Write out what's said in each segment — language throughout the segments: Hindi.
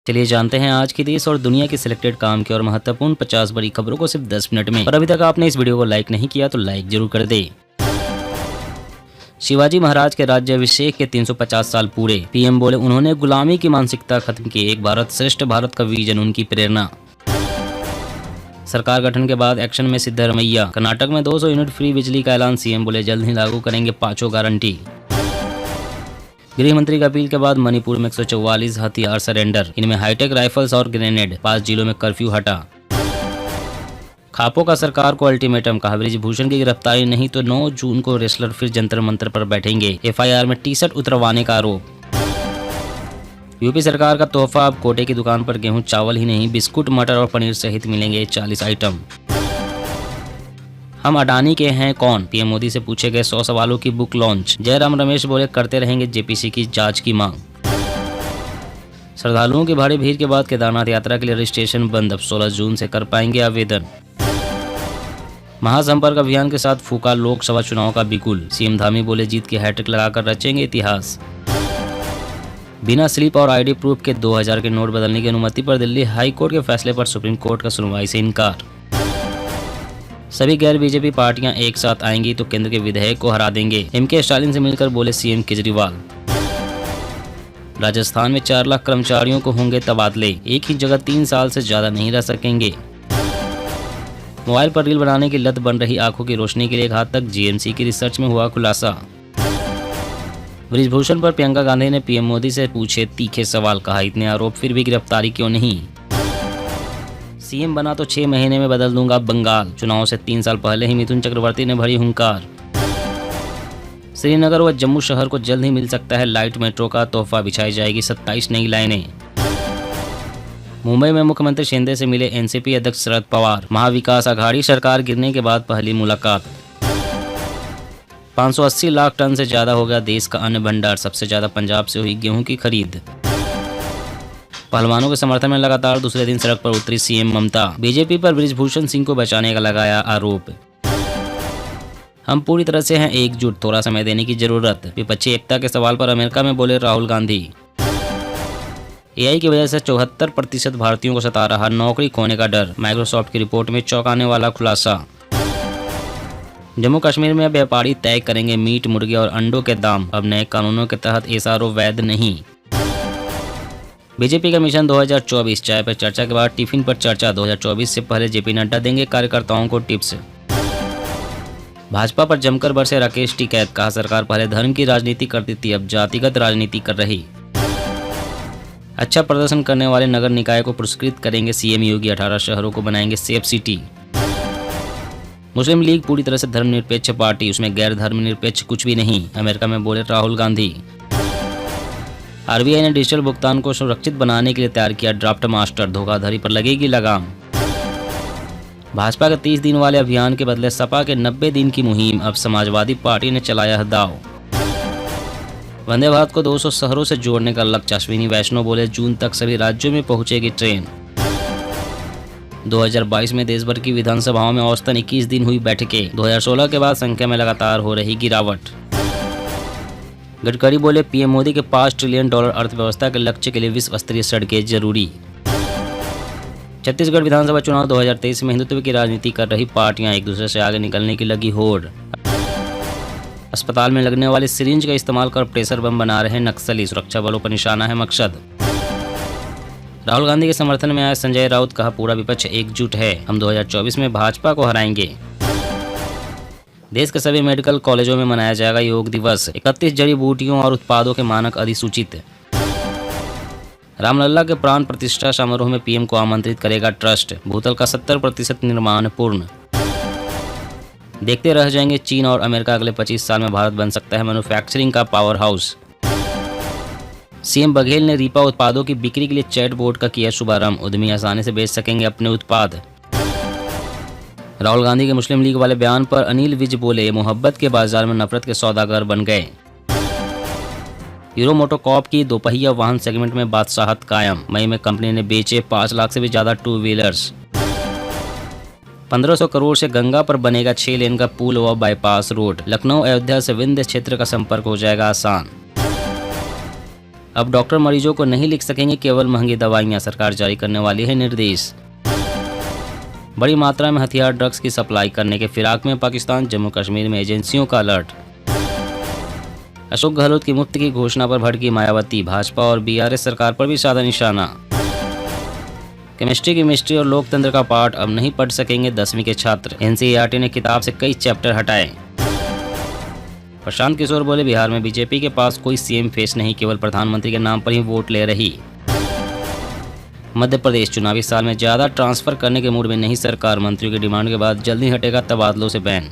चलिए जानते हैं आज की देश और दुनिया की सिलेक्टेड काम की और महत्वपूर्ण 50 बड़ी खबरों को सिर्फ 10 मिनट में। और अभी तक आपने इस वीडियो को लाइक नहीं किया तो लाइक जरूर कर दे। शिवाजी महाराज के राज्याभिषेक के 350 साल पूरे। पीएम बोले उन्होंने गुलामी की मानसिकता खत्म की, एक भारत श्रेष्ठ भारत का विजन उनकी प्रेरणा। सरकार गठन के बाद एक्शन में सिद्धरमैया। कर्नाटक में 200 यूनिट फ्री बिजली का ऐलान, सीएम बोले जल्द ही लागू करेंगे पांचों गारंटी। गृह मंत्री की अपील के बाद मणिपुर में 144 हथियार सरेंडर, इनमें हाईटेक राइफल्स और ग्रेनेड। 5 जिलों में कर्फ्यू हटा। खापो का सरकार को अल्टीमेटम, कहा ब्रिजभूषण की गिरफ्तारी नहीं तो 9 जून को रेसलर फिर जंतर मंतर पर बैठेंगे। एफआईआर में टी-शर्ट उतरवाने का आरोप। यूपी सरकार का तोहफा, अब कोटे की दुकान पर गेहूं चावल ही नहीं बिस्कुट मटर और पनीर सहित मिलेंगे 40 आइटम। हम अडानी के हैं कौन, पीएम मोदी से पूछे गए 100 सवालों की बुक लॉन्च। जयराम रमेश बोले करते रहेंगे जेपीसी की जांच की मांग। श्रद्धालुओं की भारी भीड़ के बाद केदारनाथ यात्रा के लिए रजिस्ट्रेशन बंद, अब 16 जून से कर पाएंगे आवेदन। महासंपर्क अभियान के साथ फूका लोकसभा चुनाव का बिगुल, सीएम धामी बोले जीत की हैट्रिक लगाकर रचेंगे इतिहास। बिना स्लिप और आईडी प्रूफ के 2000 के नोट बदलने की अनुमति पर दिल्ली हाई कोर्ट के फैसले पर सुप्रीम कोर्ट का सुनवाई से इनकार। सभी गैर बीजेपी पार्टियां एक साथ आएंगी तो केंद्र के विधेयक को हरा देंगे, एमके स्टालिन से मिलकर बोले सीएम केजरीवाल। राजस्थान में 4 लाख कर्मचारियों को होंगे तबादले, एक ही जगह 3 साल से ज्यादा नहीं रह सकेंगे। मोबाइल पर रील बनाने की लत बन रही आंखों की रोशनी के लिए घातक, जीएमसी की रिसर्च में हुआ खुलासा। ब्रिजभूषण पर प्रियंका गांधी ने पीएम मोदी से पूछे तीखे सवाल, कहा इतने आरोप फिर भी गिरफ्तारी क्यों नहीं। सीएम बना तो 6 महीने में बदल दूंगा बंगाल, चुनाव से 3 साल पहले ही मिथुन चक्रवर्ती ने भरी हुंकार। श्रीनगर व जम्मू शहर को जल्द ही मिल सकता है लाइट मेट्रो का तोहफा, बिछाई जाएगी 27 नई लाइनें। मुंबई में मुख्यमंत्री शिंदे से मिले एनसीपी अध्यक्ष शरद पवार, महाविकास आघाड़ी सरकार गिरने के बाद पहली मुलाकात। 580 लाख टन से ज्यादा हो गया देश का अन्न भंडार, सबसे ज्यादा पंजाब से हुई गेहूं की खरीद। पहलवानों के समर्थन में लगातार दूसरे दिन सड़क पर उतरी सीएम ममता, बीजेपी पर ब्रिजभूषण सिंह को बचाने का लगाया आरोप। हम पूरी तरह से हैं एकजुट, थोड़ा समय देने की जरूरत, विपक्षी एकता के सवाल पर अमेरिका में बोले राहुल गांधी। एआई की वजह से 74% भारतीयों को सता रहा नौकरी खोने का डर, माइक्रोसॉफ्ट की रिपोर्ट में चौंकाने वाला खुलासा। जम्मू कश्मीर में व्यापारी तय करेंगे मीट, मुर्गे और अंडों के दाम, अब नए कानूनों के तहत एसआरओ वैध नहीं। बीजेपी का मिशन 2024, चाय पर चर्चा के बाद टिफिन पर चर्चा, 2024 से पहले जेपी नड्डा देंगे कार्यकर्ताओं को टिप्स। भाजपा पर जमकर बरसे राकेश टिकैत, कहा सरकार पहले धर्म की राजनीति करती थी, अब जातिगत राजनीति कर रही। अच्छा प्रदर्शन करने वाले नगर निकाय को पुरस्कृत करेंगे सीएम योगी, 18 शहरों को बनाएंगे सेफ सिटी। मुस्लिम लीग पूरी तरह से धर्मनिरपेक्ष पार्टी, उसमें गैर धर्मनिरपेक्ष कुछ भी नहीं, अमेरिका में बोले राहुल गांधी। आरबीआई ने डिजिटल भुगतान को सुरक्षित बनाने के लिए तैयार किया ड्राफ्ट मास्टर, धोखाधड़ी पर लगेगी लगाम। भाजपा के 30 दिन वाले अभियान के बदले सपा के 90 दिन की मुहिम, अब समाजवादी पार्टी ने चलाया दाव। वंदे भारत को 200 शहरों से जोड़ने का लक्ष्य, अश्विनी वैष्णव बोले जून तक सभी राज्यों में पहुंचेगी ट्रेन। 2022 में देश भर की विधानसभाओं में औसतन 21 दिन हुई बैठकें, 2016 के बाद संख्या में लगातार हो रही गिरावट। गडकरी बोले पीएम मोदी के $5 ट्रिलियन अर्थव्यवस्था के लक्ष्य के लिए विश्व स्तरीय सड़कें जरूरी। छत्तीसगढ़ विधानसभा चुनाव 2023 में हिंदुत्व की राजनीति कर रही पार्टियां एक दूसरे से आगे निकलने की लगी होड़। अस्पताल में लगने वाली सिरिंज का इस्तेमाल कर प्रेशर बम बना रहे नक्सली, सुरक्षा बलों पर निशाना है मकसद। राहुल गांधी के समर्थन में आए संजय राउत, कहा पूरा विपक्ष एकजुट है, हम 2024 में भाजपा को हराएंगे। देश के सभी मेडिकल कॉलेजों में मनाया जाएगा योग दिवस, 31 जड़ी बूटियों और उत्पादों के मानक अधिसूचित। रामलला के प्राण प्रतिष्ठा समारोह में पीएम को आमंत्रित करेगा ट्रस्ट, भूतल का 70% निर्माण पूर्ण। देखते रह जाएंगे चीन और अमेरिका, अगले 25 साल में भारत बन सकता है मैन्युफैक्चरिंग का पावर हाउस। सीएम बघेल ने रीपा उत्पादों की बिक्री के लिए चैट बोर्ड का किया शुभारंभ, उद्यमी आसानी से बेच सकेंगे अपने उत्पाद। राहुल गांधी के मुस्लिम लीग वाले बयान पर अनिल विज बोले मोहब्बत के बाजार में नफरत के सौदागर बन गए। हीरो मोटोकॉर्प की दोपहिया वाहन सेगमेंट में बादशाहत कायम, मई में कंपनी ने बेचे 5 लाख से भी ज्यादा 2 व्हीलर्स। 1500 करोड़ से गंगा पर बनेगा 6 लेन का पुल व बाईपास रोड, लखनऊ अयोध्या से विंध्य क्षेत्र का संपर्क हो जाएगा आसान। अब डॉक्टर मरीजों को नहीं लिख सकेंगे केवल महंगी दवाइयां, सरकार जारी करने वाली है निर्देश। बड़ी मात्रा में हथियार ड्रग्स की सप्लाई करने के फिराक में पाकिस्तान, जम्मू कश्मीर में एजेंसियों का अलर्ट। अशोक गहलोत की मुफ्त की घोषणा पर भड़की मायावती, भाजपा और बीआरएस सरकार पर भी साधा निशाना। केमिस्ट्री और लोकतंत्र का पाठ अब नहीं पढ़ सकेंगे 10वीं के छात्र, एनसीईआरटी ने किताब से कई चैप्टर हटाए। प्रशांत किशोर बोले, बिहार में बीजेपी के पास कोई सीएम फेस नहीं, केवल प्रधानमंत्री के नाम पर ही वोट ले रही। मध्य प्रदेश चुनावी साल में ज्यादा ट्रांसफर करने के मूड में नहीं सरकार, मंत्रियों की डिमांड के बाद जल्दी हटेगा तबादलों से बैन।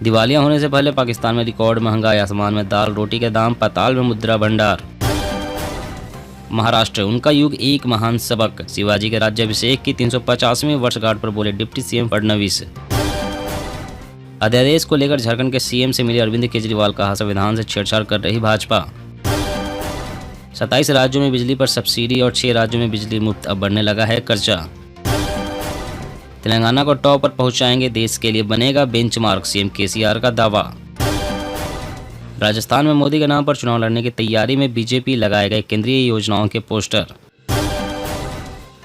दिवालिया होने से पहले पाकिस्तान में रिकॉर्ड महंगाई, आसमान में दाल रोटी के दाम, पाताल में मुद्रा भंडार। महाराष्ट्र, उनका युग एक महान सबक, शिवाजी के राज्याभिषेक की 350वीं वर्षगांठ पर बोले डिप्टी सीएम फडणवीस। अध्यादेश को लेकर झारखंड के सीएम से मिले अरविंद केजरीवाल, कहा संविधान से छेड़छाड़ कर रही भाजपा। 27 राज्यों में बिजली पर सब्सिडी और 6 राज्यों में बिजली मुफ्त, अब बढ़ने लगा है खर्चा। तेलंगाना को टॉप पर पहुंचाएंगे, देश के लिए बनेगा बेंचमार्क, सीएम केसीआर का दावा। राजस्थान में मोदी के नाम पर चुनाव लड़ने की तैयारी में बीजेपी, लगाए गए केंद्रीय योजनाओं के पोस्टर।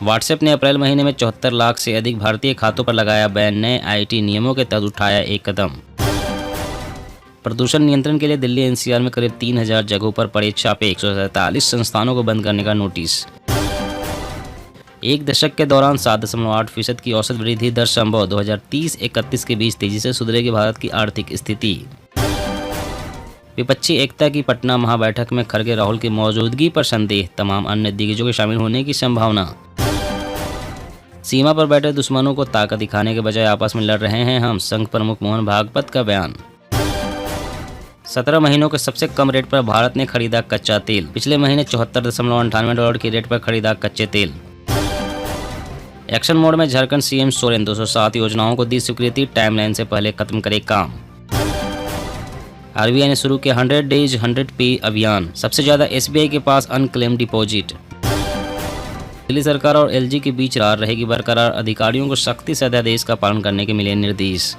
व्हाट्सएप ने अप्रैल महीने में 74 लाख से अधिक भारतीय खातों पर लगाया बैन, नए आईटी नियमों के तहत उठाया एक कदम। प्रदूषण नियंत्रण के लिए दिल्ली एनसीआर में करीब 3000 जगहों पर पड़े छापे, 147 संस्थानों को बंद करने का नोटिस। एक दशक के दौरान 7.8% की औसत वृद्धि दर संभव, 2030-31 के बीच तेजी से सुधरेगी भारत की आर्थिक स्थिति। विपक्षी एकता की पटना महाबैठक में खड़गे राहुल की मौजूदगी पर संदेह, तमाम अन्य दिग्गजों के शामिल होने की संभावना। सीमा पर बैठे दुश्मनों को ताकत दिखाने के बजाय आपस में लड़ रहे हैं हम, संघ प्रमुख मोहन भागवत का बयान। 17 महीनों के सबसे कम रेट पर भारत ने खरीदा कच्चा तेल, पिछले महीने $74.98 की रेट पर खरीदा कच्चे तेल। एक्शन मोड में झारखंड, सीएम सोरेन 207 योजनाओं को दी स्वीकृति, टाइमलाइन से पहले खत्म करे काम। आरबीआई ने शुरू किया 100 डेज 100 पे अभियान, सबसे ज्यादा एसबीआई के पास अनक्लेम डिपॉजिट। दिल्ली सरकार और एलजी के बीच रार रहेगी बरकरार, अधिकारियों को सख्ती से अध्यादेश का पालन करने के मिले निर्देश।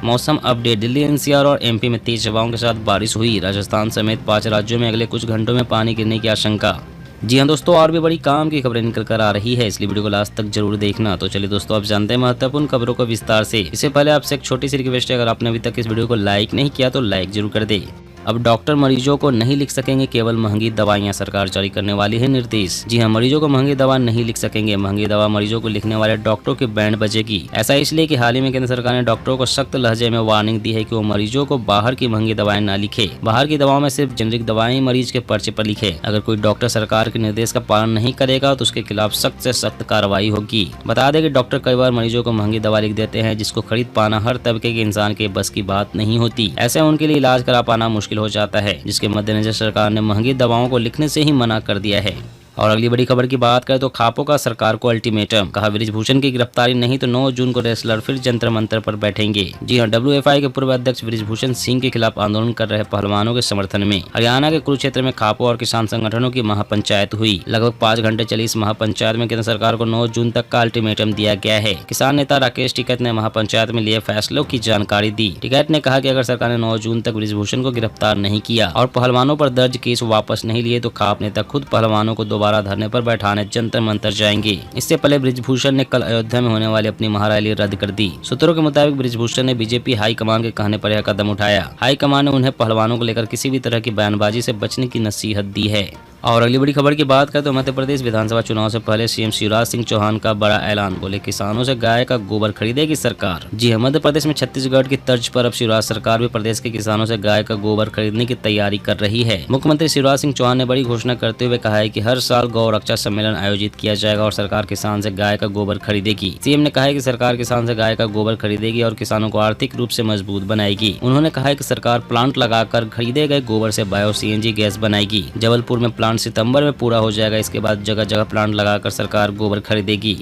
मौसम अपडेट, दिल्ली एनसीआर और एमपी में तेज हवाओं के साथ बारिश हुई, राजस्थान समेत 5 राज्यों में अगले कुछ घंटों में पानी गिरने की आशंका। जी हाँ दोस्तों, और भी बड़ी काम की खबरें निकल कर आ रही है, इसलिए वीडियो को लास्ट तक जरूर देखना। तो चलिए दोस्तों, आप जानते हैं महत्वपूर्ण खबरों को विस्तार से। इससे पहले आपसे एक छोटी सी रिक्वेस्ट है, अगर आपने अभी तक इस वीडियो को लाइक नहीं किया तो लाइक जरूर कर दे। अब डॉक्टर मरीजों को नहीं लिख सकेंगे केवल महंगी दवाइयां, सरकार जारी करने वाली है निर्देश। जी हां, मरीजों को महंगी दवा नहीं लिख सकेंगे, महंगी दवा मरीजों को लिखने वाले डॉक्टरों की बैंड बजेगी। ऐसा इसलिए कि हाल ही में केंद्र सरकार ने डॉक्टरों को सख्त लहजे में वार्निंग दी है कि वो मरीजों को बाहर की महंगी दवाएं न लिखे। बाहर की दवाओं में सिर्फ जेनरिक दवाएं मरीज के पर्चे पर लिखे। अगर कोई डॉक्टर सरकार के निर्देश का पालन नहीं करेगा तो उसके खिलाफ सख्त से सख्त कार्रवाई होगी। बता दें कि डॉक्टर कई बार मरीजों को महंगी दवा लिख देते हैं, जिसको खरीद पाना हर तबके के इंसान के बस की बात नहीं होती। ऐसे उनके लिए इलाज करा पाना मुश्किल हो जाता है, जिसके मद्देनजर सरकार ने महंगी दवाओं को लिखने से ही मना कर दिया है। और अगली बड़ी खबर की बात करें तो खापों का सरकार को अल्टीमेटम, कहा ब्रिजभूषण की गिरफ्तारी नहीं तो 9 जून को रेसलर फिर जंतर मंतर पर बैठेंगे। जी हां, डब्ल्यूएफआई के पूर्व अध्यक्ष ब्रिजभूषण सिंह के खिलाफ आंदोलन कर रहे पहलवानों के समर्थन में हरियाणा के कुरुक्षेत्र में खापों और किसान संगठनों की महापंचायत हुई। लगभग 5 घंटे चली इस महापंचायत में केंद्र सरकार को 9 जून तक का अल्टीमेटम दिया गया है। किसान नेता राकेश टिकैत ने महापंचायत में लिए फैसलों की जानकारी दी। टिकैत ने कहा कि अगर सरकार ने 9 जून तक ब्रिजभूषण को गिरफ्तार नहीं किया और पहलवानों पर दर्ज केस वापस नहीं लिए तो खाप नेता खुद पहलवानों को दोबारा धरने पर बैठाने जंतर मंतर जाएंगे। इससे पहले ब्रिजभूषण ने कल अयोध्या में होने वाली अपनी महारैली रद्द कर दी। सूत्रों के मुताबिक ब्रिजभूषण ने बीजेपी हाईकमान के कहने पर यह कदम उठाया। हाईकमान ने उन्हें पहलवानों को लेकर किसी भी तरह की बयानबाजी से बचने की नसीहत दी है। और अगली बड़ी खबर की बात करें तो मध्य प्रदेश विधानसभा चुनाव से पहले सीएम शिवराज सिंह चौहान का बड़ा ऐलान, बोले किसानों से गाय का गोबर खरीदेगी सरकार। जी हां, मध्य प्रदेश में छत्तीसगढ़ की तर्ज पर अब शिवराज सरकार भी प्रदेश के किसानों से गाय का गोबर खरीदने की तैयारी कर रही है। मुख्यमंत्री शिवराज सिंह चौहान ने बड़ी घोषणा करते हुए कहा है कि हर साल गौ रक्षा सम्मेलन आयोजित किया जाएगा और सरकार किसान से गाय का गोबर खरीदेगी। सीएम ने कहा है कि सरकार किसान से गाय का गोबर खरीदेगी और किसानों को आर्थिक रूप से मजबूत बनाएगी। उन्होंने कहा है कि सरकार प्लांट लगाकर खरीदे गए गोबर से बायो सीएनजी गैस बनाएगी। जबलपुर में प्लांट सितंबर में पूरा हो जाएगा। इसके बाद जगह जगह प्लांट लगाकर सरकार गोबर खरीदेगी।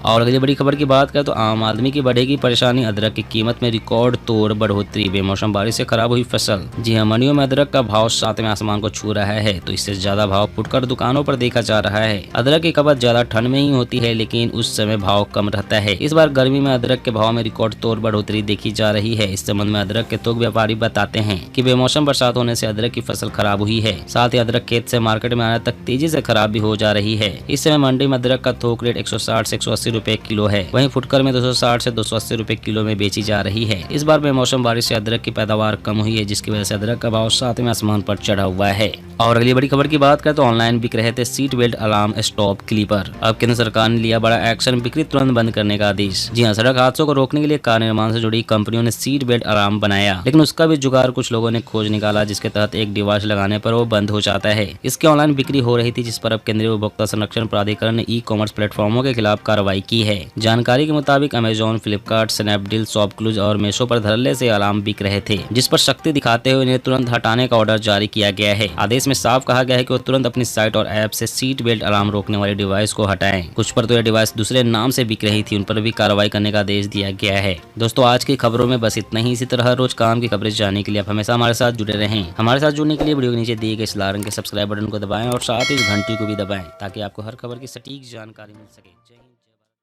और अगली बड़ी खबर की बात करें तो आम आदमी की बढ़ेगी परेशानी, अदरक की कीमत में रिकॉर्ड तोड़ बढ़ोतरी, बेमौसम बारिश से खराब हुई फसल। जी हाँ, मंडियों में अदरक का भाव सातवें आसमान को छू रहा है, तो इससे ज्यादा भाव फुटकर दुकानों पर देखा जा रहा है। अदरक की खपत ज्यादा ठंड में ही होती है, लेकिन उस समय भाव कम रहता है। इस बार गर्मी में अदरक के भाव में रिकॉर्ड तोड़ बढ़ोतरी देखी जा रही है। इस संबंध में अदरक के थोक व्यापारी बताते हैं कि बेमौसम बरसात होने से अदरक की फसल खराब हुई है, साथ ही अदरक खेत से मार्केट में आने तक तेजी से खराब भी हो जा रही है। इस समय मंडी में अदरक का थोक रेट 160 से 180 रुपए किलो है, वहीं फुटकर में 260 से 280 रुपए किलो में बेची जा रही है। इस बार बेमौसम बारिश से अदरक की पैदावार कम हुई है, जिसकी वजह से अदरक का भाव सातवें आसमान पर चढ़ा हुआ है। और अगली बड़ी खबर की बात करें तो ऑनलाइन बिक रहे थे seat belt alarm stop clipper. अब केंद्र सरकार ने लिया बड़ा एक्शन, बिक्री तुरंत बंद करने का आदेश। जी हाँ, सड़क हादसों को रोकने के लिए कार निर्माण से जुड़ी कंपनियों ने सीट बेल्ट अलार्म बनाया, लेकिन उसका भी जुगाड़ कुछ लोगों ने खोज निकाला, जिसके तहत एक डिवाइस लगाने पर वो बंद हो जाता है। इसकी ऑनलाइन बिक्री हो रही थी, जिस पर अब केंद्रीय उपभोक्ता संरक्षण प्राधिकरण ने ई-कॉमर्स प्लेटफॉर्मों के खिलाफ कार्रवाई की है। जानकारी के मुताबिक अमेजॉन, फ्लिपकार्ट, स्नैपडील, शॉपक्लूज और मेशो पर धड़ल्ले से अलार्म बिक रहे थे, जिस पर सख्ती दिखाते हुए इन्हें तुरंत हटाने का ऑर्डर जारी किया गया है। आदेश में साफ कहा गया है कि वो तुरंत अपनी साइट और ऐप से सीट बेल्ट अलार्म रोकने वाले डिवाइस को हटाएं। कुछ पर तो यह डिवाइस दूसरे नाम से बिक रही थी, उन पर भी कार्रवाई करने का आदेश दिया गया है। दोस्तों, आज की खबरों में बस इतना ही। इसी तरह हर रोज काम की खबरें जानने के लिए आप हमेशा हमारे साथ जुड़े रहें। हमारे साथ जुड़ने के लिए वीडियो के नीचे दिए गए इस लाल रंग के सब्सक्राइब बटन को दबाएं और साथ ही इस घंटी को भी दबाएं, ताकि आपको हर खबर की सटीक जानकारी मिल सके। जय हिंद।